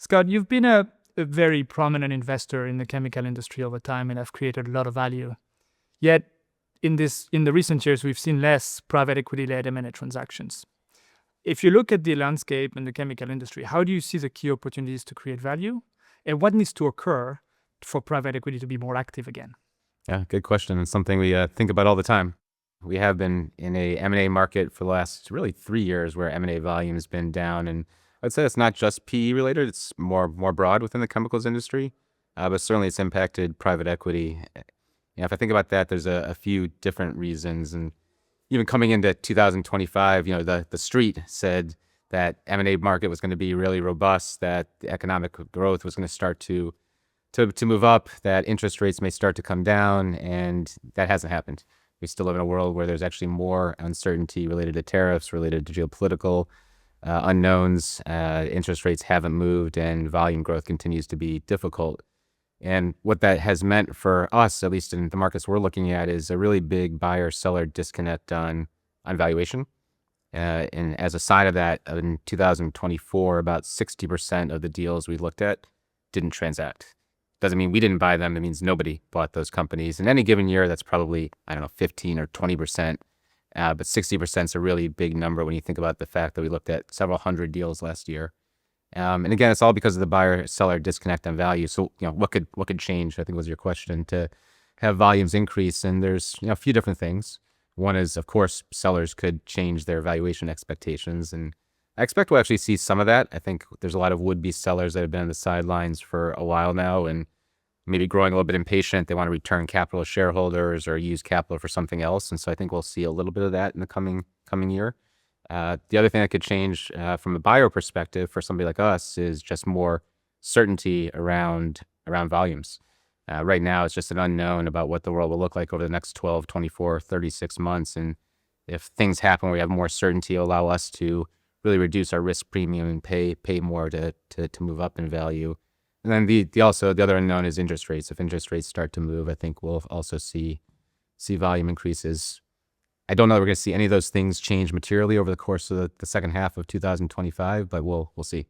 Scott, you've been a very prominent investor in the chemical industry over time and have created a lot of value. Yet, in the recent years, we've seen less private equity-led M&A transactions. If you look at the landscape in the chemical industry, how do you see the key opportunities to create value? And what needs to occur for private equity to be more active again? Yeah, good question. It's something we think about all the time. We have been in a M&A market for the last really 3 years where M&A volume has been down. And I'd say it's not just PE related. It's more broad within the chemicals industry, but certainly it's impacted private equity. If I think about that, there's a few different reasons. And even coming into 2025, the street said that M&A market was going to be really robust, that the economic growth was going to start to move up, that interest rates may start to come down, and that hasn't happened. We still live in a world where there's actually more uncertainty related to tariffs, related to geopolitical unknowns. Interest rates haven't moved, and volume growth continues to be difficult. And what that has meant for us, at least in the markets we're looking at, is a really big buyer-seller disconnect on valuation. And as a sign of that, in 2024, about 60% of the deals we looked at didn't transact. Doesn't mean we didn't buy them. It means nobody bought those companies. In any given year, that's probably, 15 or 20%. But 60% is a really big number when you think about the fact that we looked at several hundred deals last year. And again, it's all because of the buyer-seller disconnect on value. So, what could change, I think was your question, to have volumes increase. And there's, a few different things. One is, of course, sellers could change their valuation expectations. And I expect we'll actually see some of that. I think there's a lot of would-be sellers that have been on the sidelines for a while now and maybe growing a little bit impatient. They want to return capital to shareholders or use capital for something else. And so I think we'll see a little bit of that in the coming year. The other thing that could change from a buyer perspective for somebody like us is just more certainty around volumes. Right now, it's just an unknown about what the world will look like over the next 12, 24, 36 months. And if things happen where we have more certainty, it'll allow us to really reduce our risk premium and pay more to move up in value. And then the other unknown is interest rates. If interest rates start to move, I think we'll also see volume increases. I don't know that we're going to see any of those things change materially over the course of the second half of 2025, but we'll see.